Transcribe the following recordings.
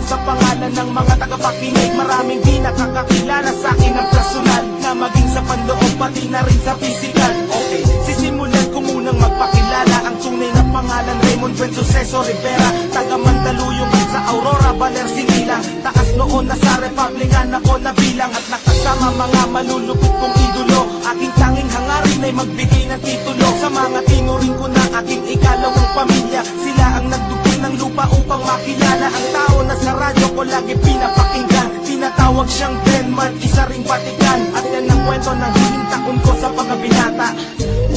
lang sa pangalan ng mga tagapakinig. Maraming di nakakakilala sa akin ng personal, na maging sa panloob pati na rin sa physical. Okay, sisimulan ko munang magpakilala. Ang tunay na pangalan Raymond Buen Suceso Rivera, taga Mandaluyong sa Aurora, Baler, Sinilang. Taas noon na sa Republican ako nabilang, at nakasama mga malulupit kong idolo. Aking tanging hangarin ay magbigay ng titulo sa mga tinuring ko na aking ikalawang pamilya. Sila ang nagdugtong ng lupa upang makilala ang tao na sa radyo ko lagi pinapakinggan. Tinatawag siyang Denmark, isa ring Vatican. At yan ang kwento ng hiling taon ko sa pagkabinata,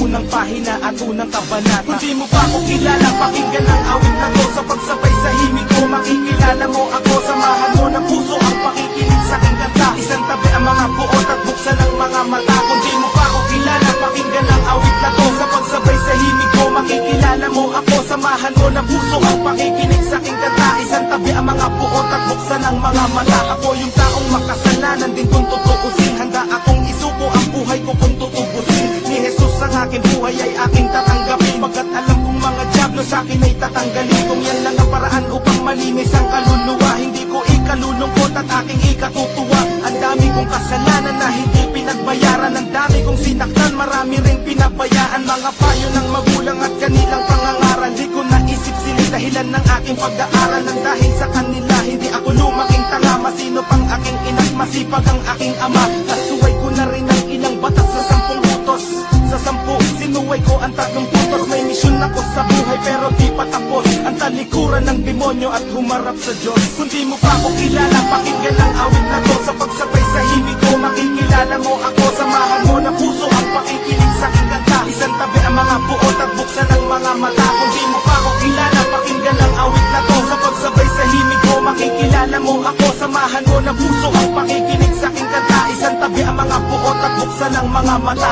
unang pahina at unang kabanata. Kung di mo pa ako kilala, pakinggan ang awit na to. Sa pagsabay sa himig ko, makikilala mo ako. Samahan mo ng puso ang pakikinig sa aking kanta. Isang tabi ang mga buot at buksan ang mga mata. Kung di mo pa ako kilala, pakinggan ang awit na to. Sa pagsabay sa himig ko, makikilala mo ako. Samahan mo ng puso ang pakikinig sa aking kanta. Isang tabi ang mga buot at buksan ang mga mata. Ako yung taong makasalanan din kung tutuusin. Handa akong isuko ang buhay ko kung tutubusin. Ni Jesus ang aking buhay ay aking tatanggapin, pagkat alam kong mga diablo sa akin ay tatanggalin. Kung yan lang ang paraan upang malinis ang kaluluwa, hindi ko ikalulungkot at aking ikatutuwa. Ang dami kong kasalanan na hindi pinagbayaran, ang dami kong sinaktan, marami ring pinabayaan. Mga payo ng magulang at kanilang pangangaral, di ko naisip sila dahilan ng aking pag-aaral. Nang dahil sa kanila hindi ako lumaking tanga, masino pang aking ina't masipag ang aking ama. Kasuway ko na rin ang ilang batas sa 10 utos. Sa 10 sinuway ko ang 3 putos. May misyon ako sa buhay pero di pa tapos, ang talikuran ng demonyo at humarap sa Diyos. Kung di mo pa ako kilala, pakinggan ang awit na to. Sa pagsabay sa himig ko, makikilala mo ako. Samahan mo ng puso ang pakikinig sa aking kanta. Isang tabi ang mga buot at buksan ang mga mata. Kung di mo pa ako kilala, pakinggan ang awit na to. Sa pagsabay sa himig ko, makikilala mo ako. Samahan mo ng puso ang pakikinig sa aking kanta. Isang tabi ang mga buot at buksan ang mga mata.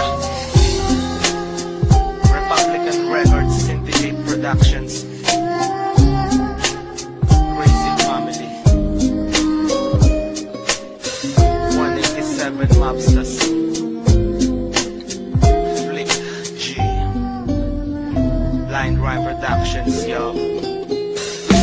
Republican Records, Syndicate Productions, Crazy Family, 187 Mobsters, Flick G, Blind Rhyme Productions, yo.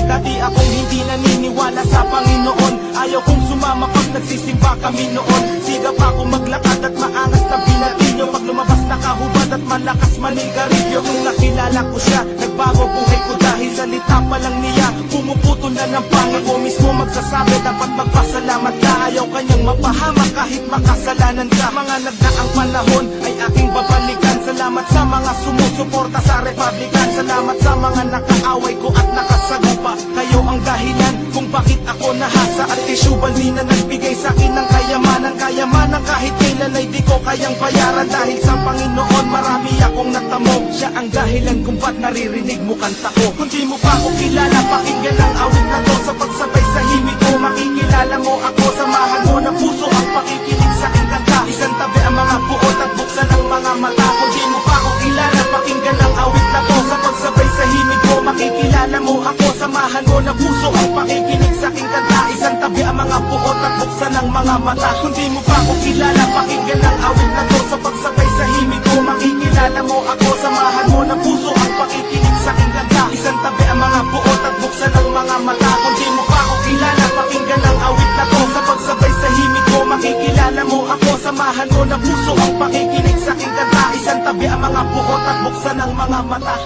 Dati akong hindi naniniwala sa Panginoon, ayaw kong sumama pag nagsisimba kami noon. Siga pa akong maglakad at maangas na binatilyo, pag lumabas nakahubad at malakas manigarilyo. Nung nakilala ko siya, nagbago buhay ko dahil salita pa lang niya pumuputol na ng pangil ko. Mismo magsasabi dapat magpasalamat ka, ayaw kanyang mapahamak kahit makasalanan ka. Mga nagdaang panahon ay aking babalikan. Salamat sa mga sumusuporta sa Republican, salamat sa mga nakaaway ko at nakasagupa. Kayo ang dahilan kung bakit ako nahasa, at isyubal di na nagbigay sa akin ng kayamanan. Kayamanan kahit kailan ay di ko kayang bayaran. Dahil sa Panginoon marami akong natamo, siya ang dahilan kung ba't naririnig mo kanta ko. Kung di mo pa ako kilala, pakinggan ang awit na to. Sa pagsabay sa himig ko, makikilala mo ako. Samahan mo ng puso ang pakikinig sa aking kanta. Isang tabi ang mga buot at buksan ang mga mata. Kung di mo pa ako kilala, pakinggan ang awit na to. Sa pagsabay sa himig ko, makikilala mo ako. Samahan mo ng puso ang pakikinig sa aking kanta. Isang tabi ang mga buot at buksan ang mga mata. Kung di mo pa ako kilala, pakinggan ang awit na to. Sa pagsabay sa himig ko, makikilala mo ako. Samahan mo ng puso ang pakikinig sa aking kanta. Isang tabi ang mga buot at buksan ang mga mata. Kung di mo pa ako kilala, pakinggan ang awit na to. Sa pagsabay sa himig ko, makikilala mo ako. Samahan mo ng puso ang pakikinig sa aking kanta. Isang tabi ang mga buot at buksan ang mga mata.